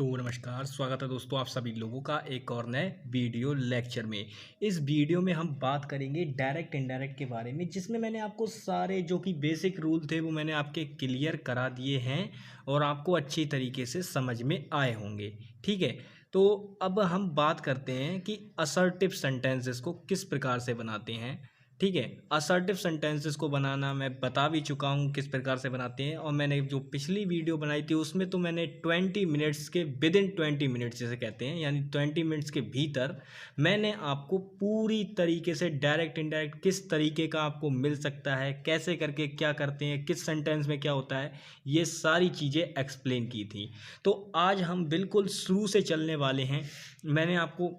तो नमस्कार, स्वागत है दोस्तों आप सभी लोगों का एक और नए वीडियो लेक्चर में। इस वीडियो में हम बात करेंगे डायरेक्ट इनडायरेक्ट के बारे में, जिसमें मैंने आपको सारे जो कि बेसिक रूल थे वो मैंने आपके क्लियर करा दिए हैं और आपको अच्छी तरीके से समझ में आए होंगे। ठीक है, तो अब हम बात करते हैं कि असर्टिव सेंटेंसेस को किस प्रकार से बनाते हैं। ठीक है, असर्टिव सेंटेंसेस को बनाना मैं बता भी चुका हूँ किस प्रकार से बनाते हैं, और मैंने जो पिछली वीडियो बनाई थी उसमें तो मैंने 20 मिनट्स के विद इन 20 मिनट्स जैसे कहते हैं, यानी 20 मिनट्स के भीतर मैंने आपको पूरी तरीके से डायरेक्ट इनडायरेक्ट किस तरीके का आपको मिल सकता है, कैसे करके क्या करते हैं, किस सेंटेंस में क्या होता है, ये सारी चीज़ें एक्सप्लेन की थी। तो आज हम बिल्कुल शुरू से चलने वाले हैं। मैंने आपको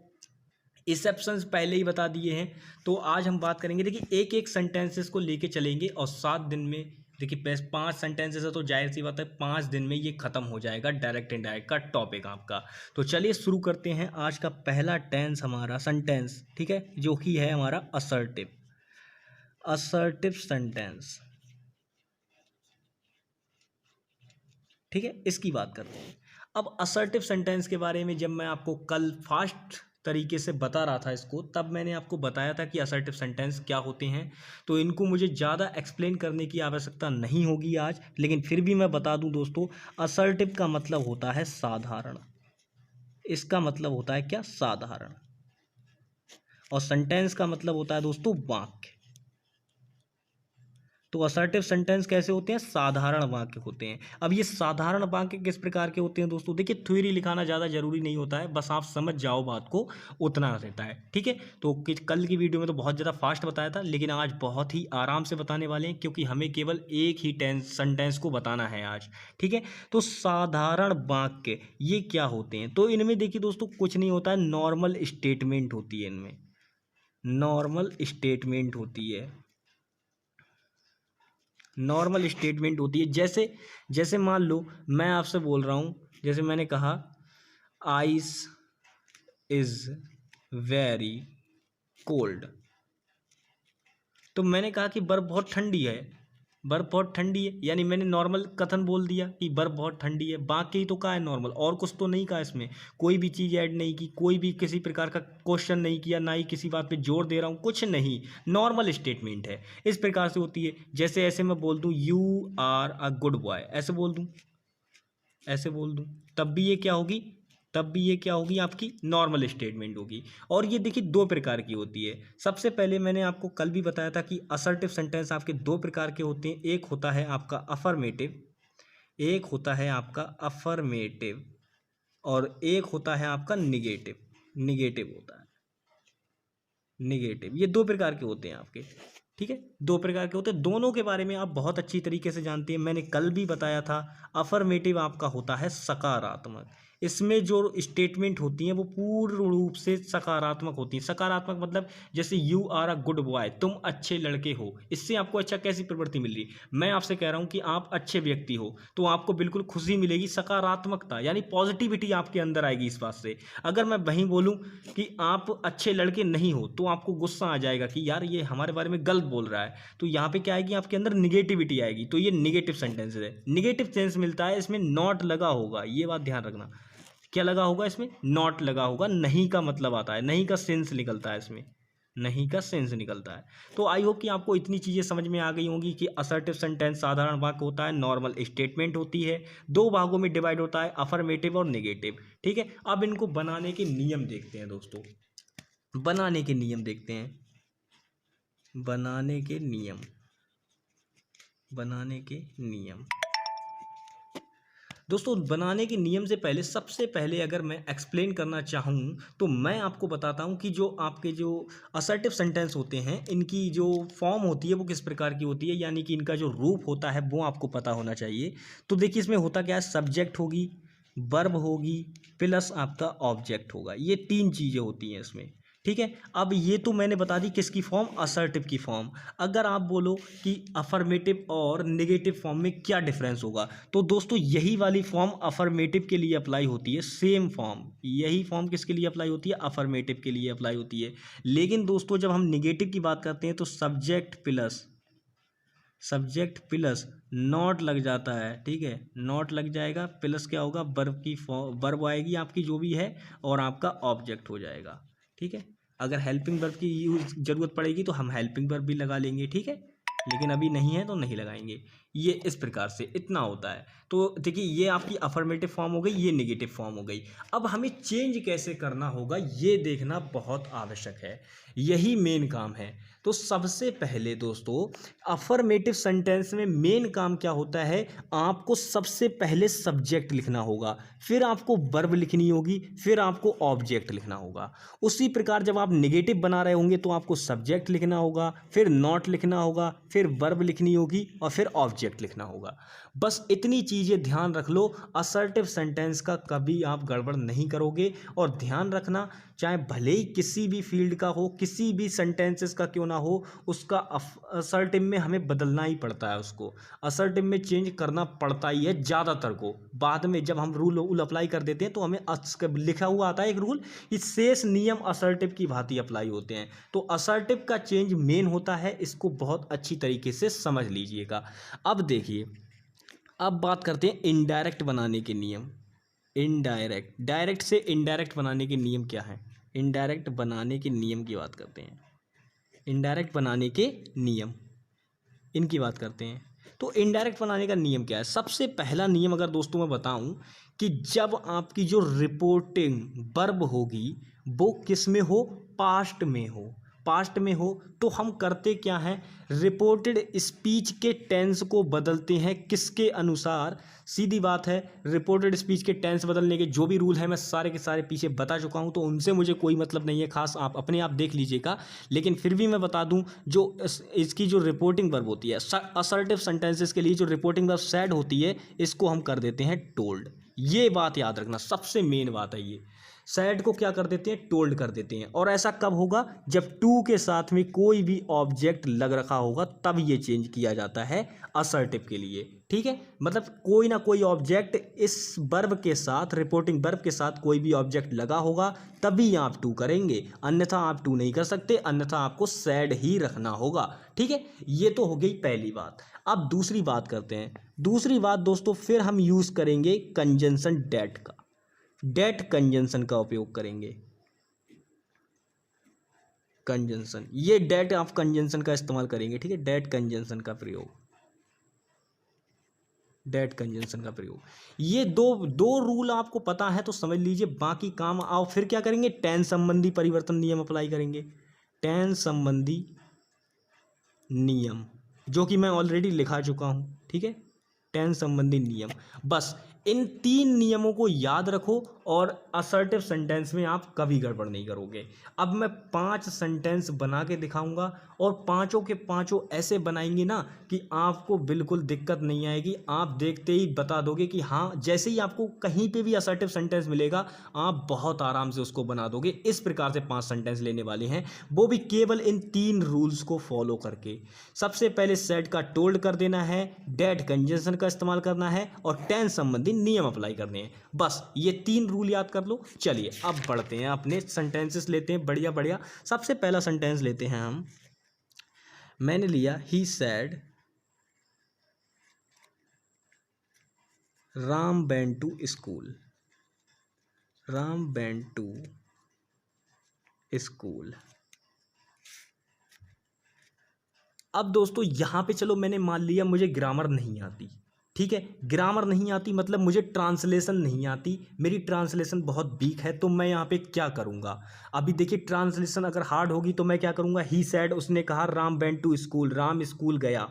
एक्सेप्शंस पहले ही बता दिए हैं। तो आज हम बात करेंगे, देखिए एक एक सेंटेंसेस को लेके चलेंगे और 7 दिन में, देखिए 5 सेंटेंसेस है तो जाहिर सी बात है 5 दिन में ये ख़त्म हो जाएगा डायरेक्ट इनडायरेक्ट का टॉपिक आपका। तो चलिए शुरू करते हैं। आज का पहला टेंस हमारा सेंटेंस, ठीक है, जो कि है हमारा असर्टिव। असर्टिव सेंटेंस, ठीक है, इसकी बात करते हैं। अब असर्टिव सेंटेंस के बारे में जब मैं आपको कल फास्ट तरीके से बता रहा था इसको, तब मैंने आपको बताया था कि असर्टिव सेंटेंस क्या होते हैं। तो इनको मुझे ज़्यादा एक्सप्लेन करने की आवश्यकता नहीं होगी आज, लेकिन फिर भी मैं बता दूं दोस्तों, असर्टिव का मतलब होता है साधारण। इसका मतलब होता है क्या? साधारण। और सेंटेंस का मतलब होता है दोस्तों वाक्य। तो असर्टिव सेंटेंस कैसे होते हैं? साधारण वाक्य होते हैं। अब ये साधारण वाक्य किस प्रकार के होते हैं दोस्तों? देखिए थ्योरी लिखाना ज़्यादा जरूरी नहीं होता है, बस आप समझ जाओ बात को, उतना रहता है। ठीक है, तो कल की वीडियो में तो बहुत ज़्यादा फास्ट बताया था, लेकिन आज बहुत ही आराम से बताने वाले हैं, क्योंकि हमें केवल एक ही सेंटेंस को बताना है आज। ठीक है, तो साधारण वाक्य ये क्या होते हैं? तो इनमें देखिए दोस्तों कुछ नहीं होता है, नॉर्मल स्टेटमेंट होती है। इनमें नॉर्मल स्टेटमेंट होती है। नॉर्मल स्टेटमेंट होती है। जैसे जैसे मान लो मैं आपसे बोल रहा हूँ, जैसे मैंने कहा आइस इज वेरी कोल्ड, तो मैंने कहा कि बर्फ़ बहुत ठंडी है। बर्फ़ बहुत ठंडी है, यानी मैंने नॉर्मल कथन बोल दिया कि बर्फ़ बहुत ठंडी है। बाकी ही तो कहा है नॉर्मल, और कुछ तो नहीं कहा इसमें, कोई भी चीज़ ऐड नहीं की, कोई भी किसी प्रकार का क्वेश्चन नहीं किया, ना ही किसी बात पे जोर दे रहा हूँ, कुछ नहीं। नॉर्मल स्टेटमेंट है। इस प्रकार से होती है। जैसे ऐसे मैं बोल दूँ you are a good boy, ऐसे बोल दूँ, ऐसे बोल दूँ, तब भी ये क्या होगी? तब भी ये क्या होगी? आपकी नॉर्मल स्टेटमेंट होगी। और ये देखिए दो प्रकार की होती है। सबसे पहले मैंने आपको कल भी बताया था कि असर्टिव सेंटेंस आपके दो प्रकार के होते हैं। एक होता है आपका अफर्मेटिव, एक होता है आपका अफर्मेटिव, और एक होता है आपका निगेटिव। निगेटिव होता है, निगेटिव। ये दो प्रकार के होते हैं आपके। ठीक है, दो प्रकार के होते हैं। दोनों के बारे में आप बहुत अच्छी तरीके से जानते हैं, मैंने कल भी बताया था। अफर्मेटिव आपका होता है सकारात्मक। इसमें जो स्टेटमेंट होती हैं वो पूर्ण रूप से सकारात्मक होती हैं। सकारात्मक मतलब जैसे you are a good boy, तुम अच्छे लड़के हो। इससे आपको अच्छा कैसी प्रवृत्ति मिल रही? मैं आपसे कह रहा हूँ कि आप अच्छे व्यक्ति हो, तो आपको बिल्कुल खुशी मिलेगी, सकारात्मकता यानी पॉजिटिविटी आपके अंदर आएगी इस बात से। अगर मैं वहीं बोलूँ कि आप अच्छे लड़के नहीं हो, तो आपको गुस्सा आ जाएगा कि यार ये हमारे बारे में गलत बोल रहा है। तो यहाँ पे क्या आएगी? आपके अंदर निगेटिविटी आएगी। तो ये निगेटिव सेंटेंस है। निगेटिव सेंस मिलता है, इसमें नॉट लगा होगा, ये बात ध्यान रखना। क्या लगा होगा? इसमें नॉट लगा होगा। नहीं का मतलब आता है, नहीं का सेंस निकलता है इसमें, नहीं का सेंस निकलता है। तो आई होप कि आपको इतनी चीज़ें समझ में आ गई होंगी कि असर्टिव सेंटेंस साधारण वाक्य होता है, नॉर्मल स्टेटमेंट होती है, दो भागों में डिवाइड होता है, अफर्मेटिव और नेगेटिव। ठीक है, अब इनको बनाने के नियम देखते हैं दोस्तों। बनाने के नियम देखते हैं। बनाने के नियम, बनाने के नियम दोस्तों, बनाने के नियम से पहले, सबसे पहले अगर मैं एक्सप्लेन करना चाहूँ तो मैं आपको बताता हूँ कि जो आपके जो असर्टिव सेंटेंस होते हैं, इनकी जो फॉर्म होती है वो किस प्रकार की होती है, यानी कि इनका जो रूप होता है वो आपको पता होना चाहिए। तो देखिए इसमें होता क्या है, सब्जेक्ट होगी, वर्ब होगी, प्लस आपका ऑब्जेक्ट होगा। ये तीन चीज़ें होती हैं इसमें। ठीक है, अब ये तो मैंने बता दी किसकी फॉर्म? असर्टिव की फॉर्म। अगर आप बोलो कि अफर्मेटिव और नेगेटिव फॉर्म में क्या डिफरेंस होगा, तो दोस्तों यही वाली फॉर्म अफर्मेटिव के लिए अप्लाई होती है। सेम फॉर्म, यही फॉर्म किसके लिए अप्लाई होती है? अफर्मेटिव के लिए अप्लाई होती है। लेकिन दोस्तों जब हम नेगेटिव की बात करते हैं तो subject plus, subject plus not लग जाता है, ठीक है, नॉट लग जाएगा, प्लस क्या होगा, वर्ब की वर्ब आएगी आपकी जो भी है, और आपका ऑब्जेक्ट हो जाएगा, ठीक है। अगर हेल्पिंग वर्ब की यूज जरूरत पड़ेगी तो हम हेल्पिंग वर्ब भी लगा लेंगे, ठीक है, लेकिन अभी नहीं है तो नहीं लगाएंगे। ये इस प्रकार से इतना होता है। तो देखिए ये आपकी अफर्मेटिव फॉर्म हो गई, ये नेगेटिव फॉर्म हो गई। अब हमें चेंज कैसे करना होगा ये देखना बहुत आवश्यक है, यही मेन काम है। तो सबसे पहले दोस्तों अफर्मेटिव सेंटेंस में मेन काम क्या होता है, आपको सबसे पहले सब्जेक्ट लिखना होगा, फिर आपको वर्ब लिखनी होगी, फिर आपको ऑब्जेक्ट लिखना होगा। उसी प्रकार जब आप नेगेटिव बना रहे होंगे तो आपको सब्जेक्ट लिखना होगा, फिर नॉट लिखना होगा, फिर वर्ब लिखनी होगी और फिर ऑब्जेक्ट लिखना होगा। बस इतनी चीज़ें ध्यान रख लो, असर्टिव सेंटेंस का कभी आप गड़बड़ नहीं करोगे। और ध्यान रखना, चाहे भले ही किसी भी फील्ड का हो, किसी भी सेंटेंसेस का क्यों ना हो, उसका असर्टिव में हमें बदलना ही पड़ता है, उसको असर्टिव में चेंज करना पड़ता ही है ज़्यादातर को। बाद में जब हम रूल अप्लाई कर देते हैं तो हमें लिखा हुआ आता है एक रूल, कि शेष नियम असर्टिव की भांति अप्लाई होते हैं। तो असर्टिव का चेंज मेन होता है, इसको बहुत अच्छी तरीके से समझ लीजिएगा। अब देखिए, अब बात करते हैं इनडायरेक्ट बनाने के नियम। इनडायरेक्ट, डायरेक्ट से इनडायरेक्ट बनाने के नियम क्या हैं, इनडायरेक्ट बनाने के नियम की बात करते हैं। इनडायरेक्ट बनाने के नियम, इनकी बात करते हैं। तो इनडायरेक्ट बनाने का नियम क्या है, सबसे पहला नियम अगर दोस्तों मैं बताऊं, कि जब आपकी जो रिपोर्टिंग वर्ब होगी वो किस में हो, पास्ट में हो, पास्ट में हो, तो हम करते क्या हैं, रिपोर्टेड स्पीच के टेंस को बदलते हैं, किसके अनुसार, सीधी बात है, रिपोर्टेड स्पीच के टेंस बदलने के जो भी रूल हैं मैं सारे के सारे पीछे बता चुका हूं, तो उनसे मुझे कोई मतलब नहीं है खास, आप अपने आप देख लीजिएगा। लेकिन फिर भी मैं बता दूं, जो इसकी जो रिपोर्टिंग वर्ब होती है असर्टिव सेंटेंसेस के लिए, जो रिपोर्टिंग वर्ब सैड होती है, इसको हम कर देते हैं टोल्ड। ये बात याद रखना, सबसे मेन बात है ये, सैड को क्या कर देते हैं, टोल्ड कर देते हैं। और ऐसा कब होगा, जब टू के साथ में कोई भी ऑब्जेक्ट लग रखा होगा, तब ये चेंज किया जाता है असर्टिव के लिए, ठीक है। मतलब कोई ना कोई ऑब्जेक्ट इस वर्ब के साथ, रिपोर्टिंग वर्ब के साथ कोई भी ऑब्जेक्ट लगा होगा, तभी आप टू करेंगे, अन्यथा आप टू नहीं कर सकते, अन्यथा आपको सैड ही रखना होगा, ठीक है। ये तो हो गई पहली बात। अब दूसरी बात करते हैं। दूसरी बात दोस्तों, फिर हम यूज करेंगे कंजंक्शन डेट का, डेट कंजंक्शन का उपयोग करेंगे। कंजंक्शन, ये डेट आप कंजंक्शन का इस्तेमाल करेंगे, ठीक है, डेट कंजंक्शन का प्रयोग, डेट कंजंक्शन का प्रयोग। ये दो दो रूल आपको पता है तो समझ लीजिए, बाकी काम आओ। फिर क्या करेंगे, टेंस संबंधी परिवर्तन नियम अप्लाई करेंगे, टेंस संबंधी नियम, जो कि मैं ऑलरेडी लिखा चुका हूं, ठीक है, टेंस संबंधी नियम। बस इन तीन नियमों को याद रखो और असर्टिव सेंटेंस में आप कभी गड़बड़ नहीं करोगे। अब मैं 5 सेंटेंस बना के दिखाऊंगा, और पांचों के पांचों ऐसे बनाएंगे ना कि आपको बिल्कुल दिक्कत नहीं आएगी, आप देखते ही बता दोगे कि हाँ, जैसे ही आपको कहीं पे भी असर्टिव सेंटेंस मिलेगा आप बहुत आराम से उसको बना दोगे। इस प्रकार से 5 सेंटेंस लेने वाले हैं, वो भी केवल इन 3 रूल्स को फॉलो करके। सबसे पहले सेड का टोल्ड कर देना है, डेट कंजंक्शन का इस्तेमाल करना है, और टेंस संबंधी नियम अप्लाई करने हैं। बस ये 3 रूल याद कर लो। चलिए अब बढ़ते हैं, अपने सेंटेंसेस लेते हैं बढ़िया बढ़िया। सबसे पहला सेंटेंस लेते हैं हम, मैंने लिया, he said Ram went to school, Ram went to school. अब दोस्तों यहां पे चलो, मैंने मान लिया मुझे ग्रामर नहीं आती, ठीक है, ग्रामर नहीं आती मतलब मुझे ट्रांसलेशन नहीं आती, मेरी ट्रांसलेशन बहुत वीक है, तो मैं यहाँ पे क्या करूँगा। अभी देखिए, ट्रांसलेशन अगर हार्ड होगी तो मैं क्या करूँगा, ही सैड, उसने कहा Ram went to school, Ram school गया,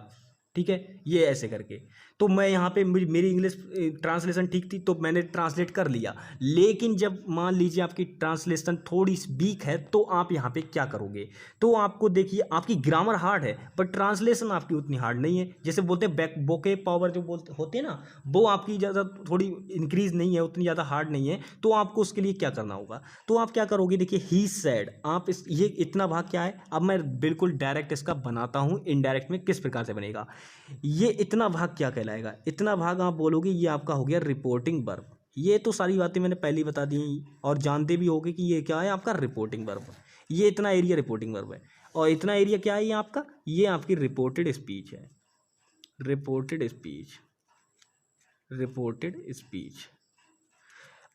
ठीक है, ये ऐसे करके। तो मैं यहाँ पे मेरी इंग्लिश ट्रांसलेशन ठीक थी तो मैंने ट्रांसलेट कर लिया। लेकिन जब मान लीजिए आपकी ट्रांसलेशन थोड़ी वीक है तो आप यहाँ पे क्या करोगे, तो आपको देखिए, आपकी ग्रामर हार्ड है पर ट्रांसलेशन आपकी उतनी हार्ड नहीं है। जैसे बोलते हैं बोके पावर जो बोलते होते हैं ना, वो आपकी ज़्यादा थोड़ी इंक्रीज नहीं है, उतनी ज़्यादा हार्ड नहीं है। तो आपको उसके लिए क्या करना होगा, तो आप क्या करोगे, देखिए ही सैड, आप ये इतना भाग क्या है, अब मैं बिल्कुल डायरेक्ट इसका बनाता हूँ, इनडायरेक्ट में किस प्रकार से बनेगा। ये इतना भाग क्या कहलाएगा, इतना भाग आप बोलोगे ये आपका हो गया रिपोर्टिंग वर्ब। ये तो सारी बातें मैंने पहले बता दी और जानते भी होगे कि ये क्या है, आपका रिपोर्टिंग वर्ब। ये इतना एरिया रिपोर्टिंग वर्ब है, और इतना एरिया क्या है, ये आपका, ये आपकी रिपोर्टेड स्पीच है, रिपोर्टेड स्पीच, रिपोर्टेड स्पीच।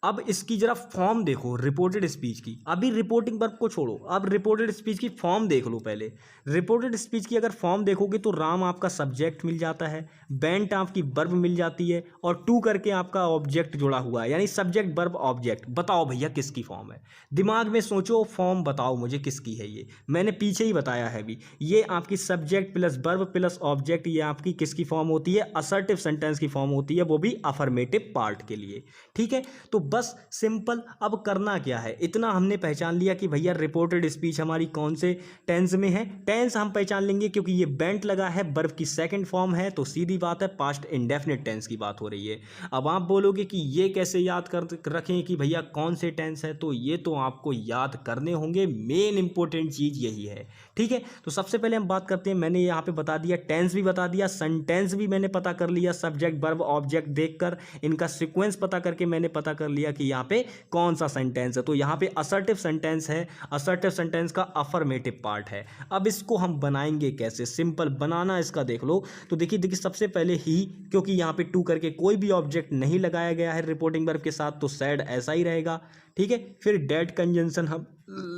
अब इसकी जरा फॉर्म देखो रिपोर्टेड स्पीच की। अभी रिपोर्टिंग वर्ब को छोड़ो, अब रिपोर्टेड स्पीच की फॉर्म देख लो पहले। रिपोर्टेड स्पीच की अगर फॉर्म देखोगे तो राम आपका सब्जेक्ट मिल जाता है, बेंट आपकी वर्ब मिल जाती है, और टू करके आपका ऑब्जेक्ट जुड़ा हुआ है, यानी सब्जेक्ट वर्ब ऑब्जेक्ट। बताओ भैया किसकी फॉर्म है? दिमाग में सोचो, फॉर्म बताओ मुझे किसकी है ये। मैंने पीछे ही बताया है अभी, ये आपकी subject plus verb plus object, ये आपकी किसकी फॉर्म होती है? असर्टिव सेंटेंस की फॉर्म होती है, वो भी अफर्मेटिव पार्ट के लिए। ठीक है, तो बस सिंपल। अब करना क्या है, इतना हमने पहचान लिया कि भैया रिपोर्टेड स्पीच हमारी कौन से टेंस में है। टेंस हम पहचान लेंगे क्योंकि ये बेंट लगा है, वर्ब की सेकंड फॉर्म है, तो सीधी बात है पास्ट इंडेफिनिट टेंस की बात हो रही है। अब आप बोलोगे कि ये कैसे याद कर रखें कि भैया कौन से टेंस है, तो ये तो आपको याद करने होंगे, मेन इंपॉर्टेंट चीज़ यही है। ठीक है, तो सबसे पहले हम बात करते हैं, मैंने यहाँ पे बता दिया, टेंस भी बता दिया, सेंटेंस भी मैंने पता कर लिया, सब्जेक्ट वर्ब ऑब्जेक्ट देखकर इनका सीक्वेंस पता करके मैंने पता कर लिया कि यहाँ पे कौन सा सेंटेंस है। तो यहाँ पे असर्टिव सेंटेंस है, असर्टिव सेंटेंस का अफर्मेटिव पार्ट है। अब इसको हम बनाएंगे कैसे? सिंपल बनाना इसका देख लो। तो देखिए सबसे पहले ही, क्योंकि यहाँ पे टू करके कोई भी ऑब्जेक्ट नहीं लगाया गया है रिपोर्टिंग वर्ब के साथ, तो सैड ऐसा ही रहेगा। ठीक है, फिर डेट कंजंक्शन हम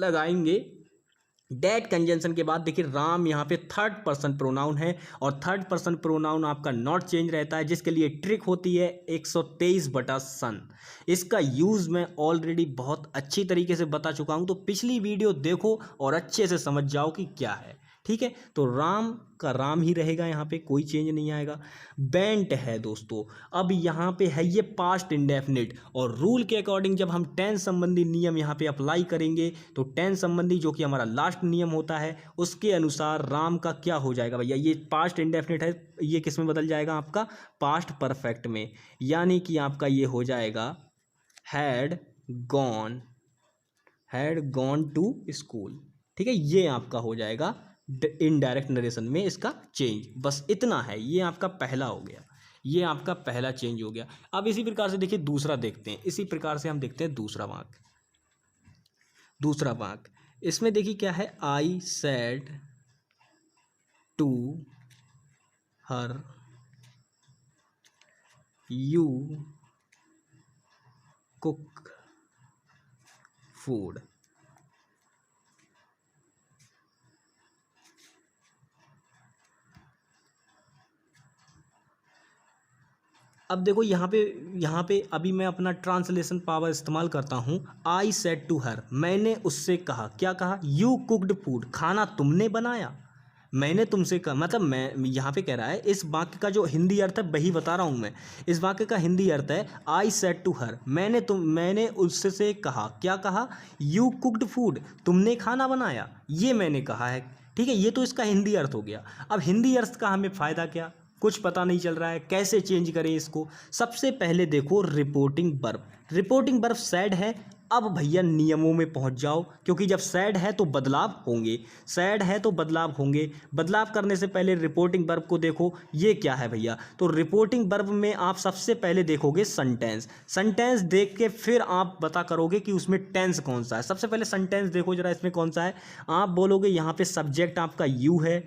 लगाएंगे। डेट कंजंक्शन के बाद देखिए राम यहाँ पे थर्ड पर्सन प्रोनाउन है, और थर्ड पर्सन प्रोनाउन आपका नॉट चेंज रहता है, जिसके लिए ट्रिक होती है 123/सन। इसका यूज़ मैं ऑलरेडी बहुत अच्छी तरीके से बता चुका हूँ, तो पिछली वीडियो देखो और अच्छे से समझ जाओ कि क्या है। ठीक है, तो राम का राम ही रहेगा, यहाँ पे कोई चेंज नहीं आएगा। बेंट है दोस्तों, अब यहाँ पे है ये पास्ट इंडेफिनिट, और रूल के अकॉर्डिंग जब हम टेंस संबंधी नियम यहाँ पे अप्लाई करेंगे, तो टेंस संबंधी जो कि हमारा लास्ट नियम होता है, उसके अनुसार राम का क्या हो जाएगा भैया? ये पास्ट इंडेफिनिट है, ये किस में बदल जाएगा? आपका पास्ट परफेक्ट में, यानी कि आपका ये हो जाएगा हैड गॉन टू स्कूल। ठीक है, ये आपका हो जाएगा इनडायरेक्ट नरेशन में इसका चेंज। बस इतना है, ये आपका पहला हो गया, ये आपका पहला चेंज हो गया। अब इसी प्रकार से देखिए दूसरा देखते हैं, इसी प्रकार से हम देखते हैं दूसरा वाक्य। दूसरा वाक्य इसमें देखिए क्या है? I said to her you cook food. अब देखो यहाँ पे अभी मैं अपना ट्रांसलेशन पावर इस्तेमाल करता हूँ। आई सेड टू हर, मैंने उससे कहा, क्या कहा? यू कुक्ड फूड, खाना तुमने बनाया। मैंने तुमसे कहा, मतलब मैं यहाँ पे कह रहा है, इस वाक्य का जो हिंदी अर्थ है वही बता रहा हूँ मैं। इस वाक्य का हिंदी अर्थ है आई सेड टू हर, मैंने उससे कहा, क्या कहा? यू कुक्ड फूड, तुमने खाना बनाया, ये मैंने कहा है। ठीक है, ये तो इसका हिंदी अर्थ हो गया। अब हिंदी अर्थ का हमें फ़ायदा क्या? कुछ पता नहीं चल रहा है, कैसे चेंज करें इसको? सबसे पहले देखो रिपोर्टिंग वर्ब सैड है। अब भैया नियमों में पहुंच जाओ, क्योंकि जब सैड है तो बदलाव होंगे, सैड है तो बदलाव होंगे। बदलाव करने से पहले रिपोर्टिंग वर्ब को देखो, ये क्या है भैया? तो रिपोर्टिंग वर्ब में आप सबसे पहले देखोगे सेंटेंस देख के फिर आप पता करोगे कि उसमें टेंस कौन सा है। सबसे पहले सेंटेंस देखो जरा, इसमें कौन सा है? आप बोलोगे यहाँ पे सब्जेक्ट आपका यू है,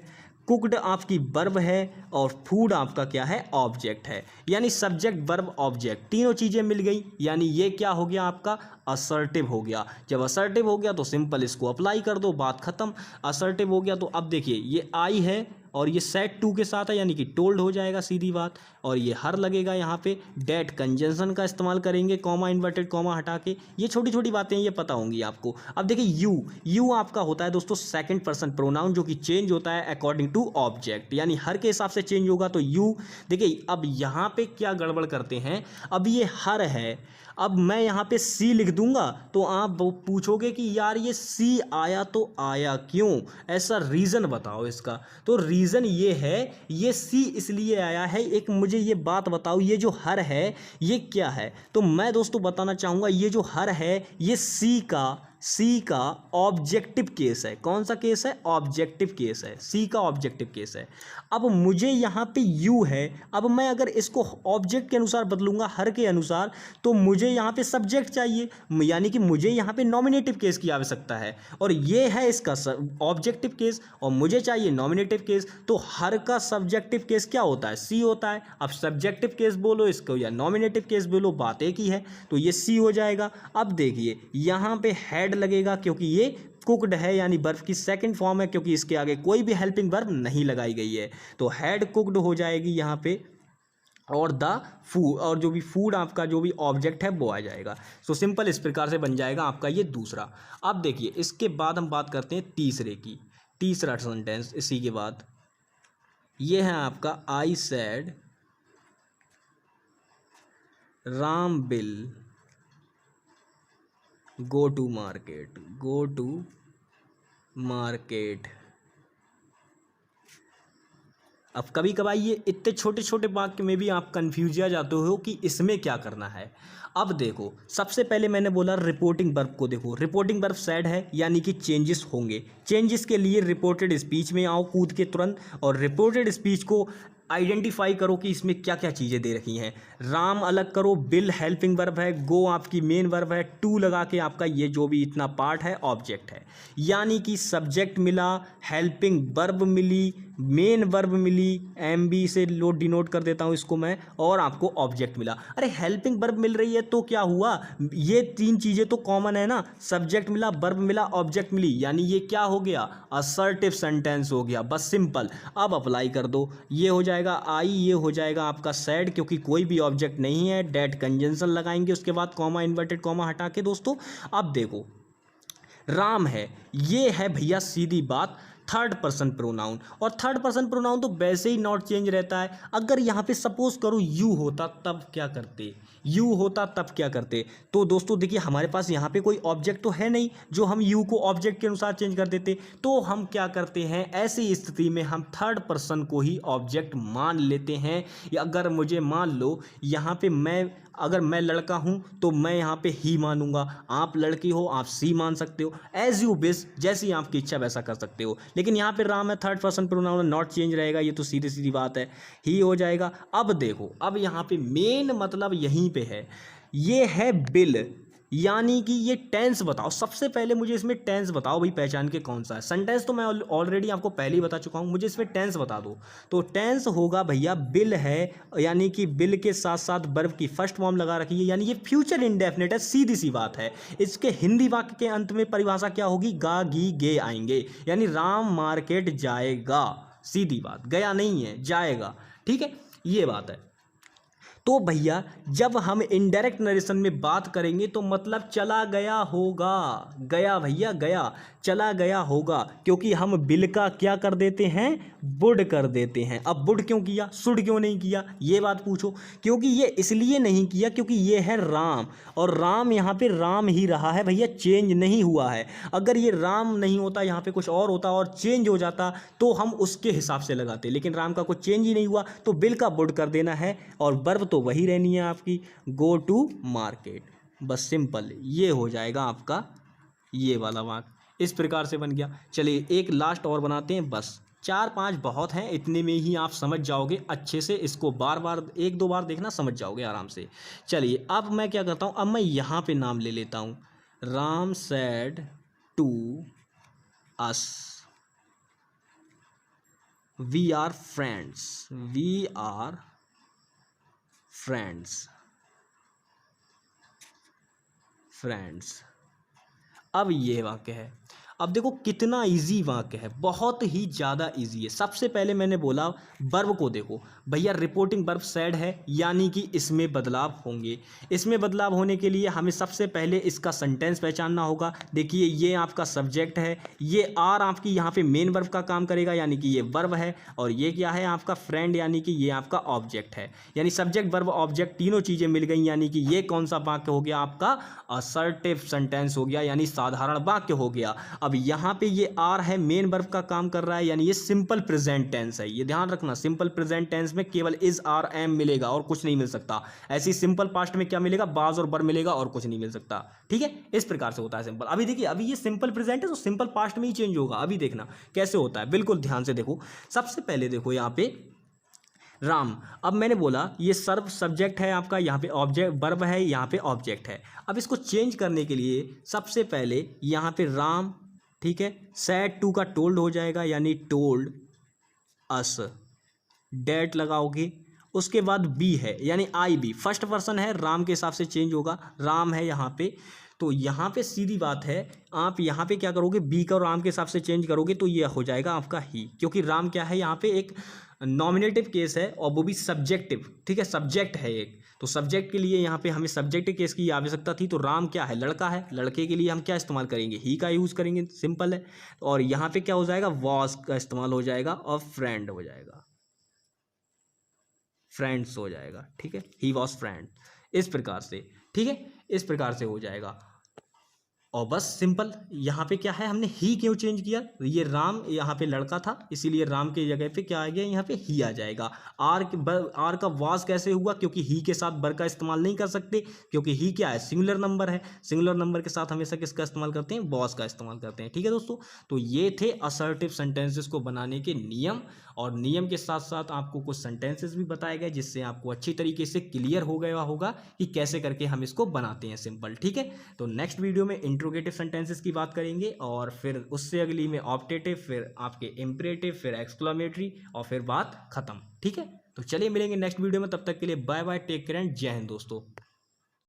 कुक्ड आपकी वर्ब है, और फूड आपका क्या है? ऑब्जेक्ट है। यानी सब्जेक्ट वर्ब ऑब्जेक्ट तीनों चीज़ें मिल गई, यानी ये क्या हो गया? आपका असर्टिव हो गया। जब असर्टिव हो गया तो सिंपल इसको अप्लाई कर दो, बात खत्म। असर्टिव हो गया तो अब देखिए ये आई है और ये सेट टू के साथ है, यानी कि टोल्ड हो जाएगा, सीधी बात। और ये हर लगेगा यहाँ पे, डेट कंजंक्शन का इस्तेमाल करेंगे, कॉमा इन्वर्टेड कॉमा हटा के। ये छोटी छोटी बातें ये पता होंगी आपको। अब देखिए यू आपका होता है दोस्तों सेकंड पर्सन प्रोनाउन, जो कि चेंज होता है अकॉर्डिंग टू ऑब्जेक्ट, यानी हर के हिसाब से चेंज होगा। तो यू देखिए, अब यहाँ पे क्या गड़बड़ करते हैं, अब ये हर है, अब मैं यहाँ पे सी लिख दूंगा तो आप पूछोगे कि यार ये सी आया तो आया क्यों? ऐसा रीज़न बताओ इसका। तो रीज़न ये है, ये सी इसलिए आया है। एक मुझे ये बात बताओ, ये जो हर है ये क्या है? तो मैं दोस्तों बताना चाहूँगा, ये जो हर है ये सी का सी का ऑब्जेक्टिव केस है। कौन सा केस है? ऑब्जेक्टिव केस है। सी का ऑब्जेक्टिव केस है। अब मुझे यहाँ पे यू है, अब मैं अगर इसको ऑब्जेक्ट के अनुसार बदलूंगा, हर के अनुसार, तो मुझे यहाँ पे सब्जेक्ट चाहिए, यानी कि मुझे यहाँ पे नॉमिनेटिव केस की आवश्यकता है, और ये है इसका ऑब्जेक्टिव केस, और मुझे चाहिए नॉमिनेटिव केस। तो हर का सब्जेक्टिव केस क्या होता है? सी होता है। अब सब्जेक्टिव केस बोलो इसको या नॉमिनेटिव केस बोलो, बात एक ही है, तो ये सी हो जाएगा। अब देखिए यहाँ पे हेड लगेगा क्योंकि ये कुकड है, यानी वर्ब की सेकंड फॉर्म है, क्योंकि इसके आगे कोई भी हेल्पिंग वर्ब नहीं लगाई गई है, तो हेड कुकड हो जाएगी यहाँ पे, और द फूड, और जो भी फूड आपका जो भी ऑब्जेक्ट है वो आ जाएगा। सो सिंपल इस प्रकार से बन जाएगा आपका ये दूसरा। अब देखिए इसके बाद हम बात करते हैं तीसरे की। तीसरा सेंटेंस इसी के बाद ये है आपका, I said Ram will go to market. Go to market. अब कभी कभार ये इतने छोटे छोटे वाक्य में भी आप कंफ्यूज आ जाते हो कि इसमें क्या करना है। अब देखो सबसे पहले मैंने बोला रिपोर्टिंग वर्ब को देखो, रिपोर्टिंग वर्ब सैड है, यानी कि चेंजेस होंगे। चेंजेस के लिए रिपोर्टेड स्पीच में आओ कूद के तुरंत, और रिपोर्टेड स्पीच को आइडेंटिफाई करो कि इसमें क्या क्या चीज़ें दे रखी हैं। राम अलग करो, बिल हेल्पिंग वर्ब है, गो आपकी मेन वर्ब है, टू लगा के आपका ये जो भी इतना पार्ट है ऑब्जेक्ट है, यानी कि सब्जेक्ट मिला, हेल्पिंग वर्ब मिली, मेन वर्ब मिली, एम बी से लोड डिनोट कर देता हूँ इसको मैं, और आपको ऑब्जेक्ट मिला। अरे हेल्पिंग वर्ब मिल रही है तो क्या हुआ, ये तीन चीज़ें तो कॉमन है ना, सब्जेक्ट मिला, वर्ब मिला, ऑब्जेक्ट मिली, यानी ये क्या हो गया? असर्टिव सेंटेंस हो गया, बस सिंपल। अब अप्लाई कर दो, ये हो जाएगा आई, ये हो जाएगा आपका सैड, क्योंकि कोई भी ऑब्जेक्ट नहीं है, डेट कंजंक्शन लगाएंगे, उसके बाद कॉमा, इन्वर्टेड कॉमा हटा के दोस्तों। अब देखो राम है, ये है भैया सीधी बात थर्ड पर्सन प्रोनाउन, और थर्ड पर्सन प्रोनाउन तो वैसे ही नॉट चेंज रहता है। अगर यहाँ पे सपोज करो यू होता तब क्या करते, यू होता तब क्या करते? तो दोस्तों देखिए हमारे पास यहाँ पे कोई ऑब्जेक्ट तो है नहीं जो हम यू को ऑब्जेक्ट के अनुसार चेंज कर देते, तो हम क्या करते हैं, ऐसी स्थिति में हम थर्ड पर्सन को ही ऑब्जेक्ट मान लेते हैं। या अगर मुझे मान लो यहाँ पे अगर मैं लड़का हूँ तो मैं यहाँ पे ही मानूंगा, आप लड़की हो आप सी मान सकते हो, एज यू विश, जैसी आपकी इच्छा वैसा कर सकते हो। लेकिन यहाँ पे राम है, third person pronoun, not change रहेगा, ये तो सीधी सीधी बात है, ही हो जाएगा। अब देखो अब यहाँ पे मेन मतलब यहीं पे है, ये है बिल, यानी कि ये टेंस बताओ। सबसे पहले मुझे इसमें टेंस बताओ भाई, पहचान के कौन सा है। सेंटेंस तो मैं ऑलरेडी आपको पहले ही बता चुका हूँ, मुझे इसमें टेंस बता दो। तो टेंस होगा भैया बिल है, यानी कि बिल के साथ साथ वर्ब की फर्स्ट फॉर्म लगा रखी है, यानी ये फ्यूचर इंडेफिनिट है, सीधी सी बात है। इसके हिंदी वाक्य के अंत में परिभाषा क्या होगी, गा गी गे आएंगे, यानी राम मार्केट जाएगा, सीधी बात, गया नहीं है, जाएगा, ठीक है, ये बात है। तो भैया जब हम इनडायरेक्ट नरेशन में बात करेंगे तो मतलब चला गया होगा, गया भैया गया, चला गया होगा, क्योंकि हम बिल का क्या कर देते हैं, वुड कर देते हैं। अब वुड क्यों किया, शुड क्यों नहीं किया, ये बात पूछो। क्योंकि ये इसलिए नहीं किया क्योंकि ये है राम, और राम यहाँ पे राम ही रहा है भैया, चेंज नहीं हुआ है। अगर ये राम नहीं होता, यहाँ पे कुछ और होता और चेंज हो जाता तो हम उसके हिसाब से लगाते, लेकिन राम का कुछ चेंज ही नहीं हुआ, तो बिल का वुड कर देना है, और वर्ब तो वही रहनी है आपकी, गो टू मार्केट, बस सिंपल। ये हो जाएगा आपका ये वाला वाक्य, इस प्रकार से बन गया। चलिए एक लास्ट और बनाते हैं, बस 4-5 बहुत हैं, इतने में ही आप समझ जाओगे अच्छे से, इसको बार बार 1-2 बार देखना, समझ जाओगे आराम से। चलिए अब मैं क्या करता हूँ, अब मैं यहाँ पे नाम ले लेता हूँ, Ram said to us we are friends, we are friends, friends. अब ये वाक्य है, अब देखो कितना इजी वाक्य है, बहुत ही ज़्यादा इजी है। सबसे पहले मैंने बोला वर्ब को देखो भैया, रिपोर्टिंग वर्ब सैड है, यानी कि इसमें बदलाव होंगे। इसमें बदलाव होने के लिए हमें सबसे पहले इसका सेंटेंस पहचानना होगा। देखिए ये आपका सब्जेक्ट है, ये आर आपकी यहाँ पे मेन वर्ब का काम करेगा, यानी कि ये वर्ब है, और ये क्या है आपका फ्रेंड, यानी कि ये आपका ऑब्जेक्ट है। यानी सब्जेक्ट वर्ब ऑब्जेक्ट तीनों चीज़ें मिल गई, यानी कि ये कौन सा वाक्य हो गया आपका, असर्टिव सेंटेंस हो गया, यानी साधारण वाक्य हो गया। अब अब यहाँ पे ये आर है, मेन वर्ब का काम कर रहा है, यानी ये सिंपल प्रेजेंट टेंस है। ये ध्यान रखना, सिंपल प्रेजेंट टेंस में केवल इज आर एम मिलेगा और कुछ नहीं मिल सकता। ऐसे ही सिंपल पास्ट में क्या मिलेगा, बाज और बर मिलेगा और कुछ नहीं मिल सकता। ठीक है, इस प्रकार से होता है सिंपल। अभी देखिए, अभी ये सिंपल प्रेजेंट है तो सिंपल पास्ट में ही चेंज होगा। अभी देखना कैसे होता है, बिल्कुल ध्यान से देखो। सबसे पहले देखो यहाँ पे राम, अब मैंने बोला ये सर्व सब्जेक्ट है आपका, यहाँ पे ऑब्जेक्ट वर्ब है, यहाँ पे ऑब्जेक्ट है। अब इसको चेंज करने के लिए सबसे पहले यहाँ पे राम, ठीक है, सेड टू का टोल्ड हो जाएगा, यानी टोल्ड अस, डेट लगाओगे। उसके बाद बी है, यानी आई बी, फर्स्ट पर्सन है, राम के हिसाब से चेंज होगा, राम है यहाँ पे। तो यहाँ पे सीधी बात है, आप यहाँ पे क्या करोगे, बी का और राम के हिसाब से चेंज करोगे तो ये हो जाएगा आपका ही, क्योंकि राम क्या है यहाँ पे एक नॉमिनेटिव केस है और वो भी सब्जेक्टिव। ठीक है, सब्जेक्ट है एक, तो सब्जेक्ट के लिए यहाँ पे हमें सब्जेक्टिव केस की आवश्यकता थी। तो राम क्या है, लड़का है, लड़के के लिए हम क्या इस्तेमाल करेंगे, ही का यूज़ करेंगे, सिंपल है। और यहाँ पे क्या हो जाएगा, वॉज का इस्तेमाल हो जाएगा और फ्रेंड हो जाएगा, फ्रेंड्स हो जाएगा। ठीक है, ही वॉज फ्रेंड, इस प्रकार से। ठीक है, इस प्रकार से हो जाएगा। और बस सिंपल, यहाँ पे क्या है, हमने ही क्यों चेंज किया, ये राम यहाँ पे लड़का था, इसीलिए राम की जगह पे क्या आ गया, यहाँ पे ही आ जाएगा। आर का वाज कैसे हुआ, क्योंकि ही के साथ बर का इस्तेमाल नहीं कर सकते, क्योंकि ही क्या है, सिंगुलर नंबर है, सिंगुलर नंबर के साथ हमेशा किसका इस्तेमाल करते हैं, वॉज का इस्तेमाल करते हैं। ठीक है दोस्तों, तो ये थे असर्टिव सेंटेंसेस को बनाने के नियम, और नियम के साथ साथ आपको कुछ सेंटेंसेस भी बताए गए, जिससे आपको अच्छी तरीके से क्लियर हो गया होगा कि कैसे करके हम इसको बनाते हैं सिंपल। ठीक है, तो नेक्स्ट वीडियो में इंट्रोगेटिव सेंटेंसेस की बात करेंगे, और फिर उससे अगली में ऑप्टेटिव, फिर आपके इंपरेटिव, फिर एक्सक्लेमेटरी, और फिर बात खत्म। ठीक है, तो चलिए मिलेंगे नेक्स्ट वीडियो में, तब तक के लिए bye bye, take care and जय हिंद दोस्तों।